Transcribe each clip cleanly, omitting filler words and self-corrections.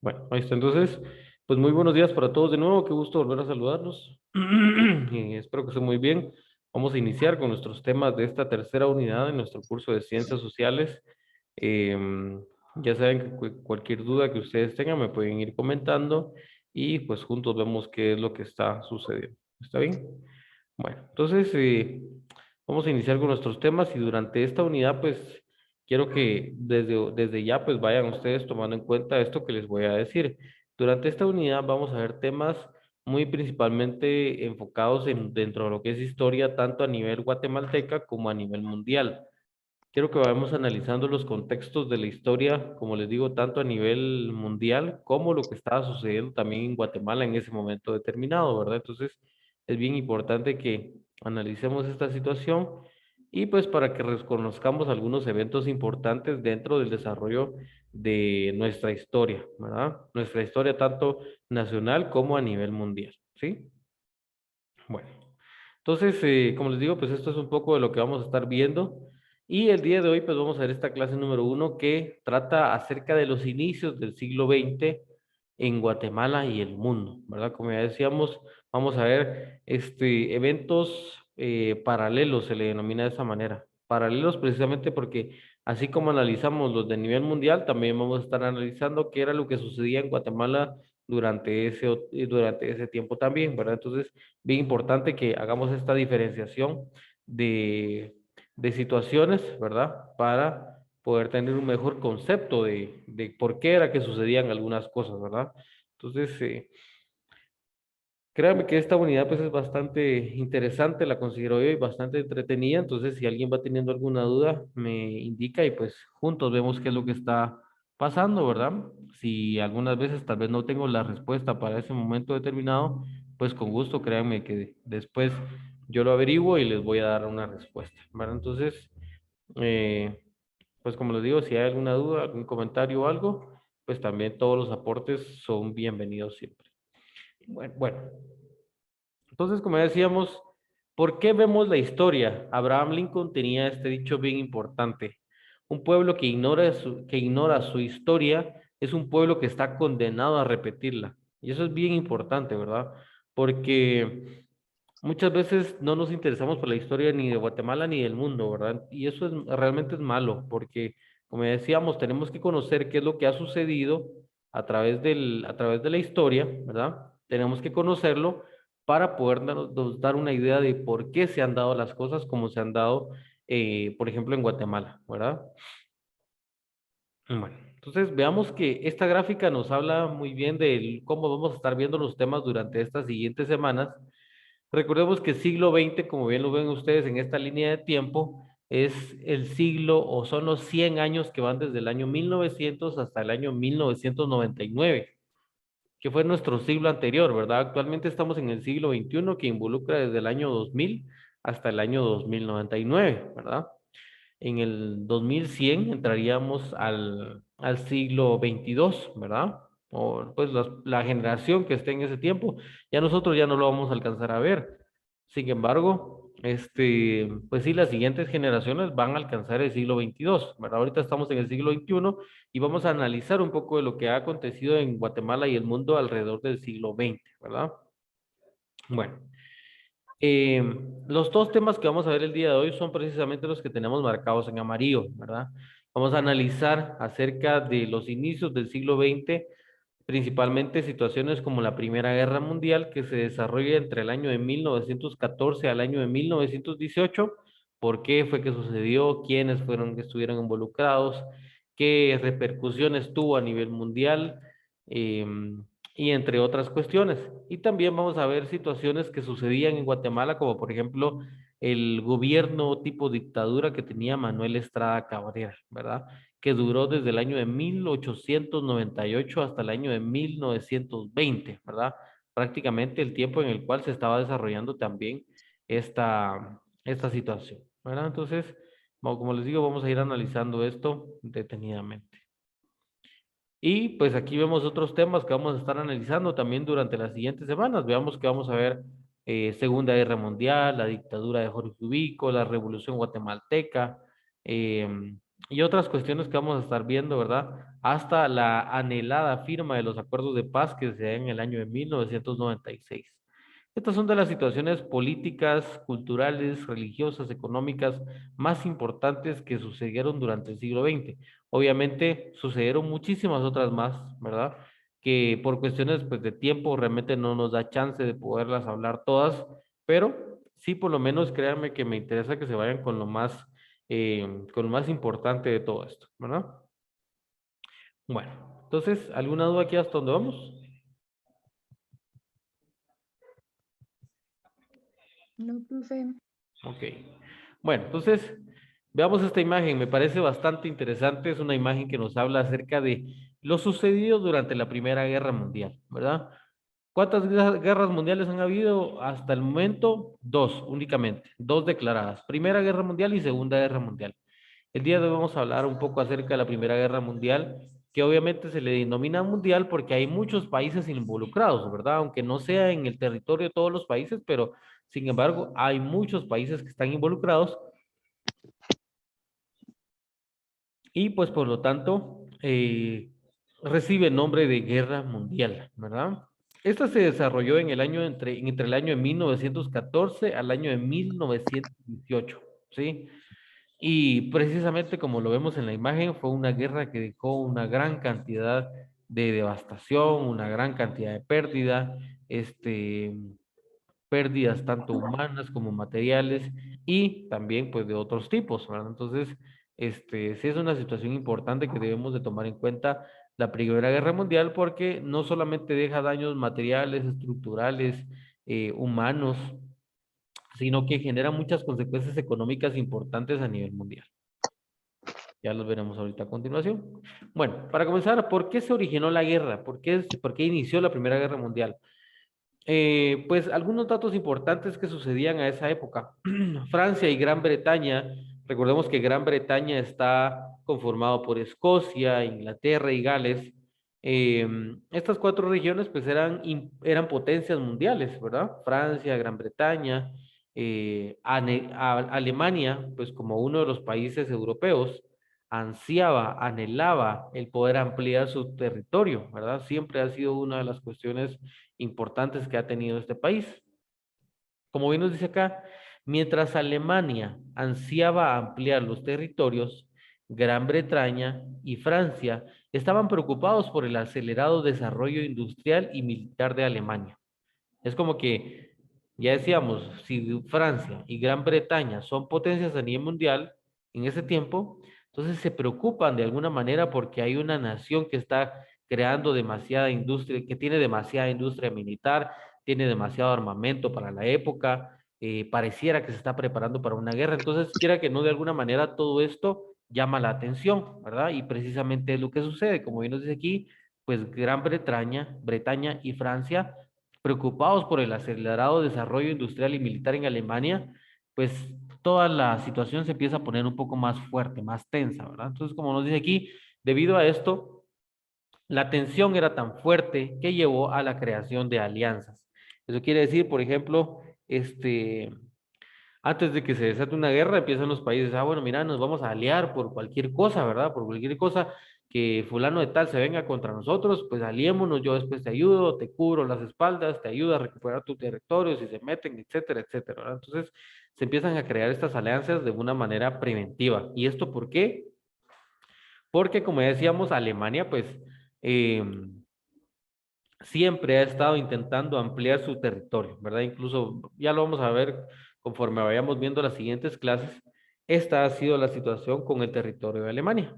Bueno, ahí está. Entonces, pues muy buenos días para todos de nuevo. Qué gusto volver a saludarlos. Y espero que estén muy bien. Vamos a iniciar con nuestros temas de esta tercera unidad en nuestro curso de Ciencias Sociales. Ya saben que cualquier duda que ustedes tengan me pueden ir comentando y pues juntos vemos qué es lo que está sucediendo. ¿Está bien? Bueno, entonces vamos a iniciar con nuestros temas y durante esta unidad pues quiero que desde ya pues vayan ustedes tomando en cuenta esto que les voy a decir. Durante esta unidad vamos a ver temas muy principalmente enfocados dentro de lo que es historia, tanto a nivel guatemalteca como a nivel mundial. Quiero que vayamos analizando los contextos de la historia, como les digo, tanto a nivel mundial como lo que estaba sucediendo también en Guatemala en ese momento determinado, ¿verdad? Entonces, es bien importante que analicemos esta situación y pues para que reconozcamos algunos eventos importantes dentro del desarrollo de nuestra historia, ¿verdad? Nuestra historia tanto nacional como a nivel mundial, ¿sí? Bueno. Entonces, como les digo, pues esto es un poco de lo que vamos a estar viendo. Y el día de hoy, pues vamos a ver esta clase número uno que trata acerca de los inicios del siglo XX en Guatemala y el mundo, ¿verdad? Como ya decíamos, vamos a ver eventos paralelos, se le denomina de esa manera. Paralelos precisamente porque así como analizamos los de nivel mundial, también vamos a estar analizando qué era lo que sucedía en Guatemala durante ese tiempo también, ¿verdad? Entonces, bien importante que hagamos esta diferenciación de, de situaciones, ¿verdad? Para poder tener un mejor concepto de por qué era que sucedían algunas cosas, ¿verdad? Entonces, créanme que esta unidad pues es bastante interesante, la considero yo y bastante entretenida, entonces si alguien va teniendo alguna duda, me indica y pues juntos vemos qué es lo que está pasando, ¿verdad? Si algunas veces tal vez no tengo la respuesta para ese momento determinado, pues con gusto créanme que después yo lo averiguo y les voy a dar una respuesta, ¿verdad? Entonces, eh, pues como les digo, si hay alguna duda, algún comentario o algo, pues también todos los aportes son bienvenidos siempre. Bueno. Entonces, como decíamos, ¿por qué vemos la historia? Abraham Lincoln tenía este dicho bien importante. Un pueblo que ignora su historia es un pueblo que está condenado a repetirla. Y eso es bien importante, ¿verdad? Porque muchas veces no nos interesamos por la historia ni de Guatemala ni del mundo, ¿verdad? Y eso realmente es malo, porque, como decíamos, tenemos que conocer qué es lo que ha sucedido a través de la historia, ¿verdad? Tenemos que conocerlo para poder nos dar una idea de por qué se han dado las cosas como se han dado, por ejemplo, en Guatemala, ¿verdad? Bueno, entonces veamos que esta gráfica nos habla muy bien de cómo vamos a estar viendo los temas durante estas siguientes semanas. Recordemos que el siglo XX, como bien lo ven ustedes en esta línea de tiempo, es el siglo o son los 100 años que van desde el año 1900 hasta el año 1999, que fue nuestro siglo anterior, ¿verdad? Actualmente estamos en el siglo XXI que involucra desde el año 2000 hasta el año 2099, ¿verdad? En el 2100 entraríamos al siglo XXII, ¿verdad? O pues la generación que esté en ese tiempo, ya nosotros ya no lo vamos a alcanzar a ver. Sin embargo, pues sí, las siguientes generaciones van a alcanzar el siglo XXII, ¿verdad? Ahorita estamos en el siglo XXI y vamos a analizar un poco de lo que ha acontecido en Guatemala y el mundo alrededor del siglo XX, ¿verdad? Bueno. Eh, los dos temas que vamos a ver el día de hoy son precisamente los que tenemos marcados en amarillo, ¿verdad? Vamos a analizar acerca de los inicios del siglo XX, principalmente situaciones como la Primera Guerra Mundial, que se desarrolla entre el año de 1914 al año de 1918. ¿Por qué fue que sucedió? ¿Quiénes fueron que estuvieron involucrados? ¿Qué repercusiones tuvo a nivel mundial? Y entre otras cuestiones. Y también vamos a ver situaciones que sucedían en Guatemala, como por ejemplo el gobierno tipo dictadura que tenía Manuel Estrada Cabrera, ¿verdad? Que duró desde el año de 1898 hasta el año de 1920, ¿verdad? Prácticamente el tiempo en el cual se estaba desarrollando también esta situación, ¿verdad? Entonces, como les digo, vamos a ir analizando esto detenidamente. Y pues aquí vemos otros temas que vamos a estar analizando también durante las siguientes semanas. Veamos que vamos a ver Segunda Guerra Mundial, la dictadura de Jorge Ubico, la Revolución Guatemalteca, eh, y otras cuestiones que vamos a estar viendo, ¿verdad? Hasta la anhelada firma de los acuerdos de paz que se da en el año de 1996. Estas son de las situaciones políticas, culturales, religiosas, económicas más importantes que sucedieron durante el siglo XX. Obviamente sucedieron muchísimas otras más, ¿verdad? Que por cuestiones pues, de tiempo realmente no nos da chance de poderlas hablar todas, pero sí por lo menos créanme que me interesa que se vayan con lo más importante de todo esto, ¿verdad? Bueno, entonces, ¿alguna duda aquí hasta dónde vamos? No, profe. Ok. Bueno, entonces, veamos esta imagen. Me parece bastante interesante. Es una imagen que nos habla acerca de lo sucedido durante la Primera Guerra Mundial, ¿verdad? ¿Cuántas guerras mundiales han habido hasta el momento? Dos, únicamente. Dos declaradas. Primera Guerra Mundial y Segunda Guerra Mundial. El día de hoy vamos a hablar un poco acerca de la Primera Guerra Mundial, que obviamente se le denomina mundial porque hay muchos países involucrados, ¿verdad? Aunque no sea en el territorio de todos los países, pero sin embargo hay muchos países que están involucrados y pues por lo tanto recibe el nombre de Guerra Mundial, ¿verdad? Esta se desarrolló en el año entre el año de 1914 al año de 1918, ¿sí? Y precisamente como lo vemos en la imagen, fue una guerra que dejó una gran cantidad de devastación, una gran cantidad de pérdida, pérdidas tanto humanas como materiales y también pues de otros tipos, ¿verdad? Entonces, sí es una situación importante que debemos de tomar en cuenta la Primera Guerra Mundial porque no solamente deja daños materiales, estructurales, humanos, sino que genera muchas consecuencias económicas importantes a nivel mundial. Ya los veremos ahorita a continuación. Bueno, para comenzar, ¿por qué se originó la guerra? ¿Por qué inició la Primera Guerra Mundial? Pues algunos datos importantes que sucedían a esa época. Francia y Gran Bretaña, recordemos que Gran Bretaña está conformado por Escocia, Inglaterra y Gales. Estas cuatro regiones pues eran potencias mundiales, ¿verdad? Francia, Gran Bretaña, Alemania, pues como uno de los países europeos, anhelaba el poder ampliar su territorio, ¿verdad? Siempre ha sido una de las cuestiones importantes que ha tenido este país. Como bien nos dice acá, mientras Alemania ansiaba ampliar los territorios, Gran Bretaña y Francia estaban preocupados por el acelerado desarrollo industrial y militar de Alemania. Es como que, ya decíamos, si Francia y Gran Bretaña son potencias a nivel mundial en ese tiempo, entonces se preocupan de alguna manera porque hay una nación que está creando demasiada industria, que tiene demasiada industria militar, tiene demasiado armamento para la época, pareciera que se está preparando para una guerra. Entonces, quiera que no, de alguna manera todo esto llama la atención, ¿verdad? Y precisamente es lo que sucede, como bien nos dice aquí, pues Gran Bretaña y Francia preocupados por el acelerado desarrollo industrial y militar en Alemania, pues toda la situación se empieza a poner un poco más fuerte, más tensa, ¿verdad? Entonces, como nos dice aquí, debido a esto, la tensión era tan fuerte que llevó a la creación de alianzas. Eso quiere decir, por ejemplo, antes de que se desate una guerra, empiezan los países, bueno, mira, nos vamos a aliar por cualquier cosa, ¿verdad? Por cualquier cosa que fulano de tal se venga contra nosotros, pues aliémonos, yo después te ayudo, te cubro las espaldas, te ayudo a recuperar tu territorio, si se meten, etcétera, etcétera, ¿verdad? Entonces, se empiezan a crear estas alianzas de una manera preventiva. ¿Y esto por qué? Porque, como ya decíamos, Alemania, pues, eh, siempre ha estado intentando ampliar su territorio, ¿verdad? Incluso ya lo vamos a ver conforme vayamos viendo las siguientes clases. Esta ha sido la situación con el territorio de Alemania.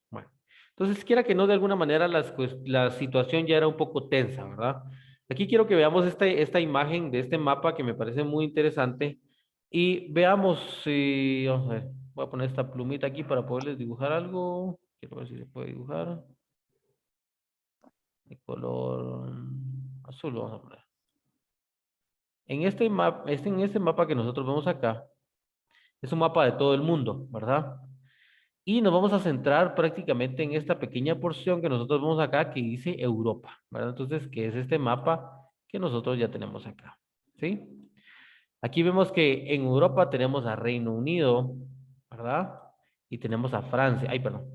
Bueno, entonces quiera que no, de alguna manera la situación ya era un poco tensa, ¿verdad? Aquí quiero que veamos esta imagen de este mapa que me parece muy interesante y veamos si, vamos a ver, voy a poner esta plumita aquí para poderles dibujar algo. Quiero ver si se puede dibujar de color azul, vamos a poner. En este mapa que nosotros vemos acá, es un mapa de todo el mundo, ¿verdad? Y nos vamos a centrar prácticamente en esta pequeña porción que nosotros vemos acá que dice Europa, ¿verdad? Entonces, que es este mapa que nosotros ya tenemos acá, ¿sí? Aquí vemos que en Europa tenemos a Reino Unido, ¿verdad? y tenemos a Francia. Ay, perdón.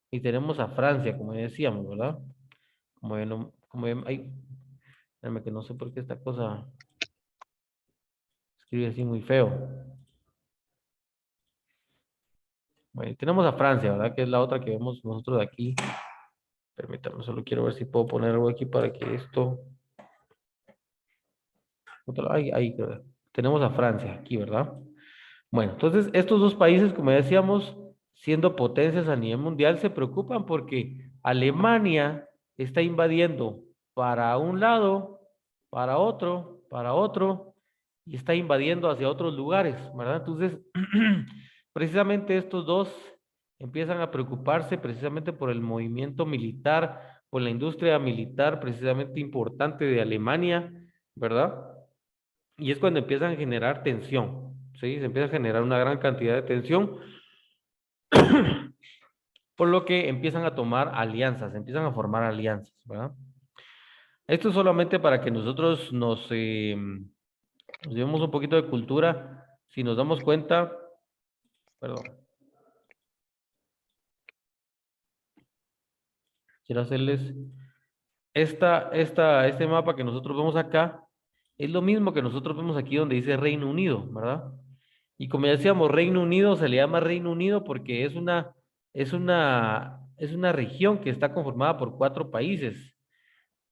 Y tenemos a Francia, como ya decíamos, ¿verdad? Como ya no, ay, espérame que no sé por qué esta cosa escribe así muy feo. Bueno, tenemos a Francia, ¿verdad? Que es la otra que vemos nosotros de aquí. Permítanme, solo quiero ver si puedo poner algo aquí para que esto... Ahí, creo. Tenemos a Francia aquí, ¿verdad? Bueno, entonces estos dos países, como decíamos, siendo potencias a nivel mundial, se preocupan porque Alemania está invadiendo para un lado, para otro, y está invadiendo hacia otros lugares, ¿verdad? Entonces, precisamente estos dos empiezan a preocuparse precisamente por el movimiento militar, por la industria militar precisamente importante de Alemania, ¿verdad? Y es cuando empiezan a generar tensión, ¿sí? Se empieza a generar una gran cantidad de tensión, por lo que empiezan a tomar alianzas, empiezan a formar alianzas, ¿verdad? Esto es solamente para que nosotros nos llevemos un poquito de cultura. Si nos damos cuenta, perdón, quiero hacerles este mapa que nosotros vemos acá, es lo mismo que nosotros vemos aquí donde dice Reino Unido, ¿verdad? Y como ya decíamos, Reino Unido se le llama Reino Unido porque es una región que está conformada por 4 países.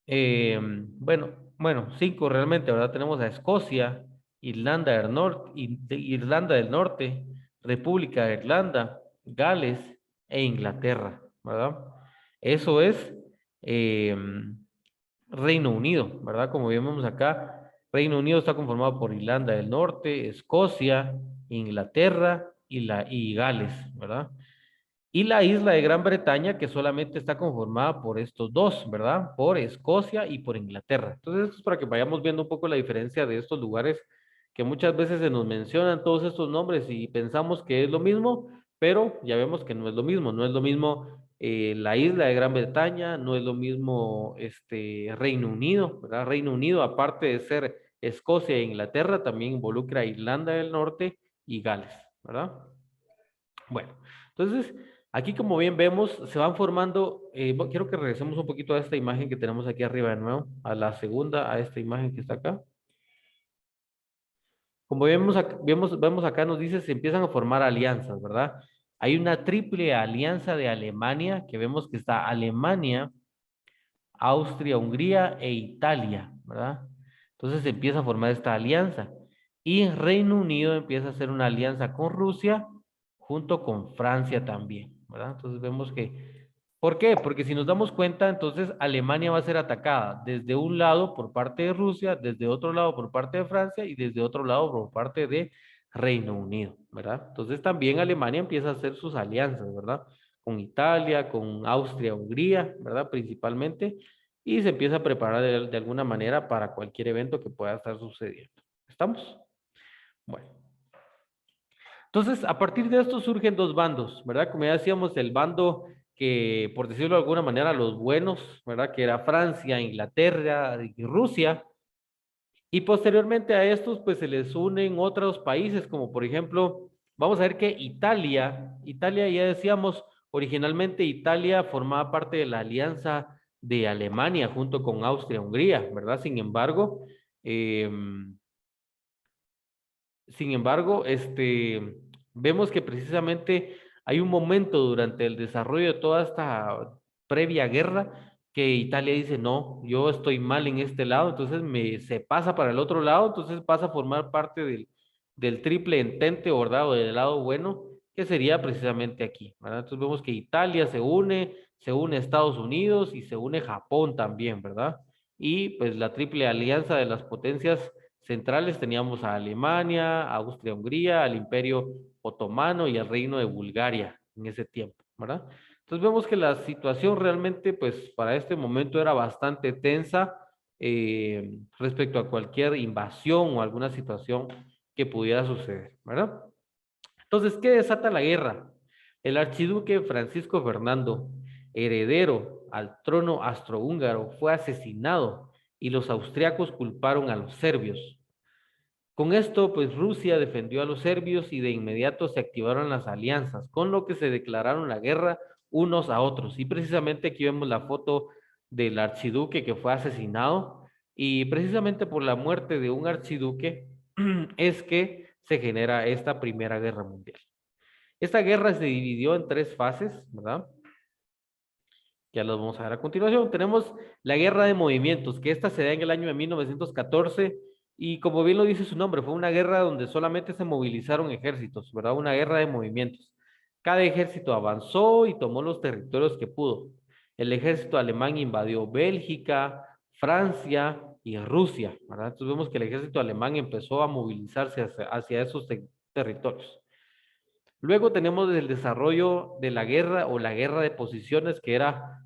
Bueno, 5 realmente, ¿verdad? Tenemos a Escocia, Irlanda del Norte, República de Irlanda, Gales e Inglaterra, ¿verdad? Eso es eh, Reino Unido, ¿verdad? Como vemos acá, Reino Unido está conformado por Irlanda del Norte, Escocia, Inglaterra y Gales, ¿verdad? Y la isla de Gran Bretaña, que solamente está conformada por estos dos, ¿verdad? Por Escocia y por Inglaterra. Entonces, esto es para que vayamos viendo un poco la diferencia de estos lugares que muchas veces se nos mencionan todos estos nombres y pensamos que es lo mismo, pero ya vemos que no es lo mismo. No es lo mismo la isla de Gran Bretaña, no es lo mismo Reino Unido, ¿verdad? Reino Unido, aparte de ser Escocia e Inglaterra, también involucra a Irlanda del Norte y Gales, ¿verdad? Bueno, entonces, aquí como bien vemos, se van formando, quiero que regresemos un poquito a esta imagen que tenemos aquí arriba de nuevo, a la segunda, a esta imagen que está acá. Como vemos acá, nos dice, se empiezan a formar alianzas, ¿verdad? Hay una triple alianza de Alemania, que vemos que está Alemania, Austria, Hungría e Italia, ¿verdad? Entonces se empieza a formar esta alianza. Y Reino Unido empieza a hacer una alianza con Rusia junto con Francia también, ¿verdad? Entonces vemos que, ¿por qué? Porque si nos damos cuenta, entonces Alemania va a ser atacada desde un lado por parte de Rusia, desde otro lado por parte de Francia y desde otro lado por parte de Reino Unido, ¿verdad? Entonces también Alemania empieza a hacer sus alianzas, ¿verdad? Con Italia, con Austria, Hungría, ¿verdad? Principalmente, y se empieza a preparar de alguna manera para cualquier evento que pueda estar sucediendo. ¿Estamos? Bueno. Entonces, a partir de esto surgen dos bandos, ¿verdad? Como ya decíamos, el bando que, por decirlo de alguna manera, los buenos, ¿verdad? Que era Francia, Inglaterra y Rusia. Y posteriormente a estos, pues se les unen otros países, como por ejemplo, vamos a ver que Italia ya decíamos, originalmente Italia formaba parte de la alianza de Alemania junto con Austria-Hungría, ¿verdad? Sin embargo, vemos que precisamente hay un momento durante el desarrollo de toda esta previa guerra que Italia dice, no, yo estoy mal en este lado, entonces se pasa para el otro lado, entonces pasa a formar parte del triple entente, ¿verdad? O del lado bueno, que sería precisamente aquí, ¿verdad? Entonces vemos que Italia se une Estados Unidos y se une Japón también, ¿verdad? Y pues la triple alianza de las potencias centrales teníamos a Alemania, a Austria-Hungría, al Imperio Otomano y al Reino de Bulgaria en ese tiempo, ¿verdad? Entonces vemos que la situación realmente, pues para este momento era bastante tensa respecto a cualquier invasión o alguna situación que pudiera suceder, ¿verdad? Entonces, ¿qué desata la guerra? El archiduque Francisco Fernando, heredero al trono astrohúngaro, fue asesinado y los austriacos culparon a los serbios. Con esto, pues Rusia defendió a los serbios y de inmediato se activaron las alianzas, con lo que se declararon la guerra unos a otros. Y precisamente aquí vemos la foto del archiduque que fue asesinado y precisamente por la muerte de un archiduque es que se genera esta Primera Guerra Mundial. Esta guerra se dividió en tres fases, ¿verdad? Ya las vamos a ver a continuación. Tenemos la guerra de movimientos, que esta se da en el año de 1914 y como bien lo dice su nombre, fue una guerra donde solamente se movilizaron ejércitos, ¿verdad? Una guerra de movimientos. Cada ejército avanzó y tomó los territorios que pudo. El ejército alemán invadió Bélgica, Francia y Rusia, ¿verdad? Entonces vemos que el ejército alemán empezó a movilizarse hacia esos territorios. Luego tenemos el desarrollo de la guerra o la guerra de posiciones, que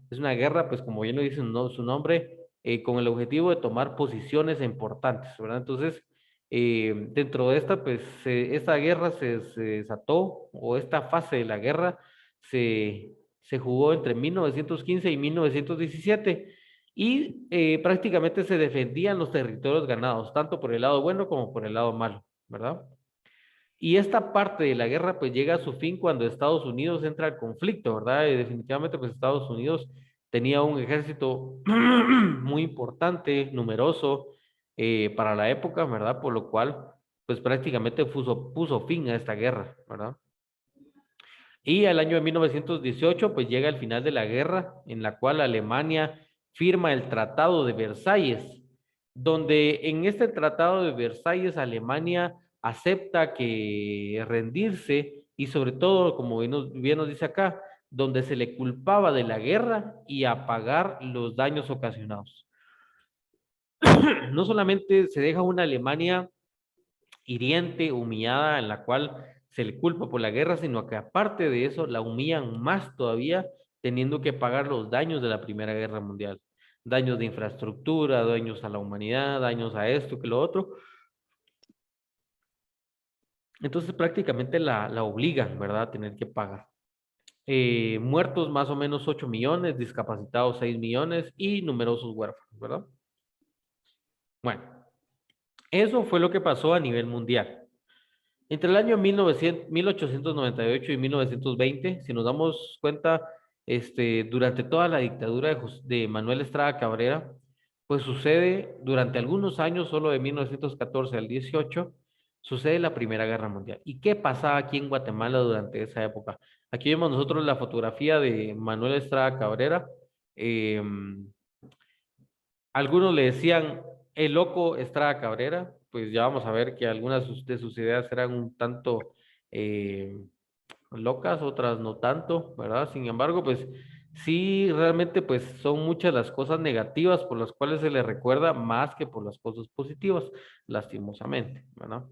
es una guerra, pues como bien lo dice su nombre, con el objetivo de tomar posiciones importantes, ¿verdad? Entonces, dentro de esta, pues esta guerra se desató, o esta fase de la guerra se jugó entre 1915 y 1917, y prácticamente se defendían los territorios ganados, tanto por el lado bueno como por el lado malo, ¿verdad? Y esta parte de la guerra pues llega a su fin cuando Estados Unidos entra al conflicto, ¿verdad? Y definitivamente pues Estados Unidos tenía un ejército muy importante, numeroso para la época, ¿verdad? Por lo cual pues prácticamente puso fin a esta guerra, ¿verdad? Y al año de 1918 pues llega el final de la guerra en la cual Alemania firma el Tratado de Versalles, donde en este Tratado de Versalles Alemania acepta que rendirse y sobre todo, como bien nos dice acá, donde se le culpaba de la guerra y a pagar los daños ocasionados. No solamente se deja una Alemania hiriente, humillada, en la cual se le culpa por la guerra, sino que aparte de eso la humillan más todavía, teniendo que pagar los daños de la Primera Guerra Mundial. Daños de infraestructura, daños a la humanidad, daños a esto, que lo otro. Entonces prácticamente la obligan, ¿verdad?, a tener que pagar. Muertos más o menos 8 millones, discapacitados 6 millones y numerosos huérfanos, ¿verdad? Bueno, eso fue lo que pasó a nivel mundial. Entre el año 1898 y 1920, si nos damos cuenta, durante toda la dictadura de Manuel Estrada Cabrera, pues sucede durante algunos años, solo de 1914 al 18, sucede la Primera Guerra Mundial. ¿Y qué pasaba aquí en Guatemala durante esa época? Aquí vemos nosotros la fotografía de Manuel Estrada Cabrera. Eh, Algunos le decían el loco Estrada Cabrera, pues ya vamos a ver que algunas de sus ideas eran un tanto eh, locas, otras no tanto, ¿verdad? Sin embargo, pues sí, realmente pues son muchas las cosas negativas por las cuales se le recuerda más que por las cosas positivas, lastimosamente, ¿verdad?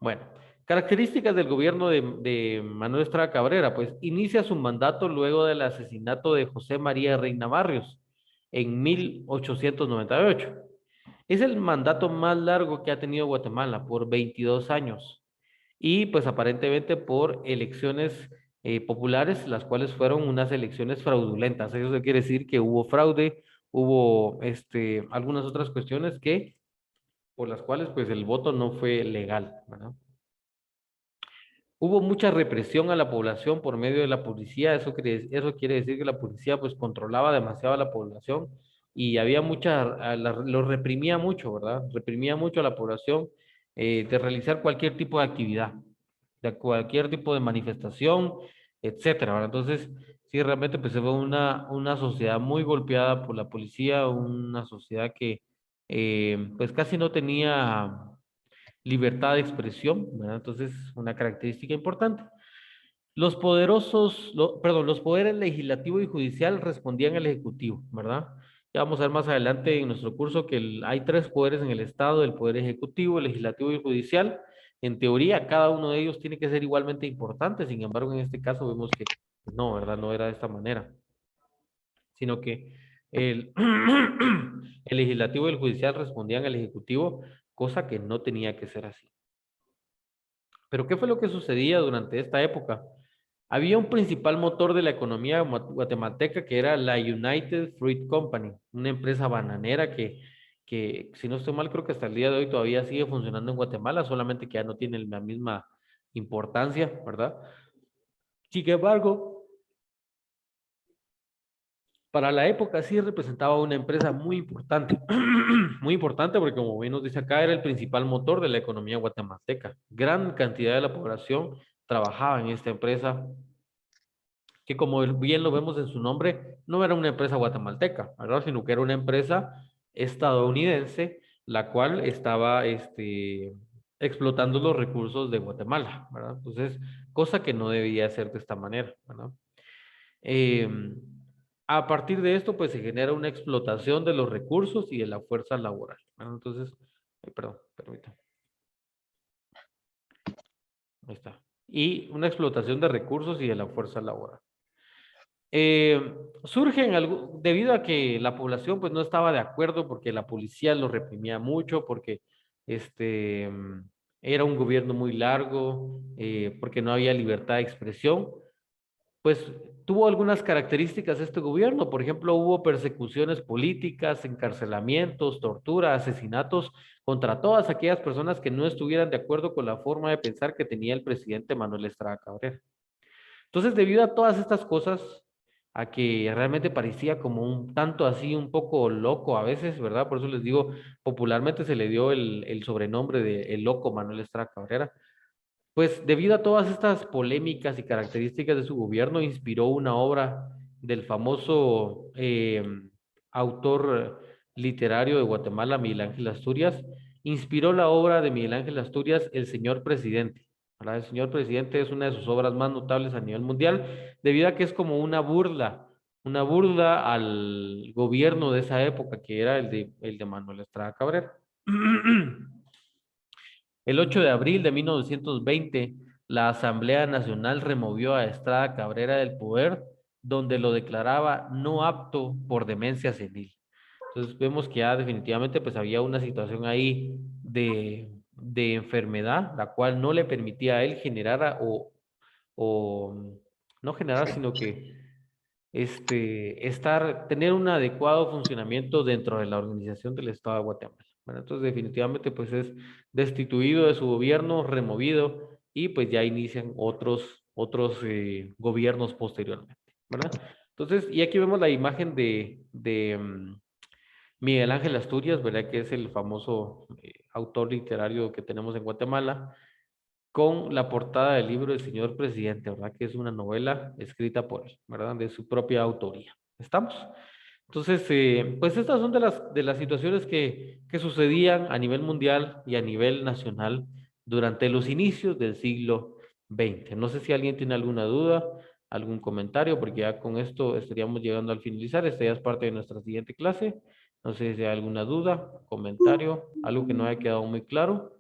Bueno, características del gobierno de Manuel Estrada Cabrera, pues inicia su mandato luego del asesinato de José María Reina Barrios en 1898. Es el mandato más largo que ha tenido Guatemala por 22 años y pues aparentemente por elecciones populares, las cuales fueron unas elecciones fraudulentas. Eso quiere decir que hubo fraude, hubo algunas otras cuestiones que por las cuales pues el voto no fue legal, ¿verdad? Hubo mucha represión a la población por medio de la policía, eso quiere decir que la policía pues controlaba demasiado a la población y había lo reprimía mucho, ¿verdad? Reprimía mucho a la población de realizar cualquier tipo de actividad, de cualquier tipo de manifestación, etcétera, ¿verdad? Entonces, sí, realmente pues se fue una sociedad muy golpeada por la policía, una sociedad que pues casi no tenía libertad de expresión, ¿verdad? Entonces, una característica importante. Los poderes legislativo y judicial respondían al ejecutivo, ¿verdad? Ya vamos a ver más adelante en nuestro curso que hay tres poderes en el Estado, el poder ejecutivo, el legislativo y el judicial. En teoría, cada uno de ellos tiene que ser igualmente importante, sin embargo, en este caso vemos que no, ¿verdad? No era de esta manera, sino que el, el legislativo y el judicial respondían al ejecutivo, cosa que no tenía que ser así. Pero ¿qué fue lo que sucedía durante esta época? Había un principal motor de la economía guatemalteca que era la United Fruit Company, una empresa bananera que que si no estoy mal, creo que hasta el día de hoy todavía sigue funcionando en Guatemala, solamente que ya no tiene la misma importancia, ¿verdad? Sin embargo, para la época sí representaba una empresa muy importante, muy importante porque como bien nos dice acá, era el principal motor de la economía guatemalteca. Gran cantidad de la población trabajaba en esta empresa, que como bien lo vemos en su nombre, no era una empresa guatemalteca, ¿verdad? Sino que era una empresa estadounidense, la cual estaba explotando los recursos de Guatemala, ¿verdad? Entonces, cosa que no debía ser de esta manera, ¿verdad? Eh, a partir de esto, pues se genera una explotación de los recursos y de la fuerza laboral, ¿verdad? Entonces, perdón, permítame, ahí está. Y una explotación de recursos y de la fuerza laboral. Eh, Surgen debido a que la población pues no estaba de acuerdo porque la policía lo reprimía mucho, porque este, era un gobierno muy largo, porque no había libertad de expresión, pues tuvo algunas características este gobierno. Por ejemplo, hubo persecuciones políticas, encarcelamientos, tortura, asesinatos contra todas aquellas personas que no estuvieran de acuerdo con la forma de pensar que tenía el presidente Manuel Estrada Cabrera. Entonces, debido a todas estas cosas, a que realmente parecía como un tanto así, un poco loco a veces, ¿verdad? Por eso les digo, popularmente se le dio el sobrenombre de el loco Manuel Estrada Cabrera. Pues debido a todas estas polémicas y características de su gobierno, inspiró una obra del famoso autor literario de Guatemala, Miguel Ángel Asturias. Inspiró la obra de Miguel Ángel Asturias, El Señor Presidente. ¿Verdad? El Señor Presidente es una de sus obras más notables a nivel mundial, debido a que es como una burla al gobierno de esa época, que era el de Manuel Estrada Cabrera. El 8 de abril de 1920, la Asamblea Nacional removió a Estrada Cabrera del poder, donde lo declaraba no apto por demencia senil. Entonces vemos que ya definitivamente pues había una situación ahí de enfermedad, la cual no le permitía a él generar o no generar, sino que tener un adecuado funcionamiento dentro de la organización del Estado de Guatemala. Bueno, entonces definitivamente pues es destituido de su gobierno, removido y pues ya inician otros gobiernos posteriormente, ¿verdad? Entonces, y aquí vemos la imagen de Miguel Ángel Asturias, ¿verdad? Que es el famoso autor literario que tenemos en Guatemala, con la portada del libro El Señor Presidente, ¿verdad? Que es una novela escrita por él, ¿verdad? De su propia autoría. ¿Estamos? Entonces, pues estas son de las situaciones que sucedían a nivel mundial y a nivel nacional durante los inicios del siglo XX. No sé si alguien tiene alguna duda, algún comentario, porque ya con esto estaríamos llegando al finalizar. Esta ya es parte de nuestra siguiente clase. No sé si hay alguna duda, comentario, algo que no haya quedado muy claro.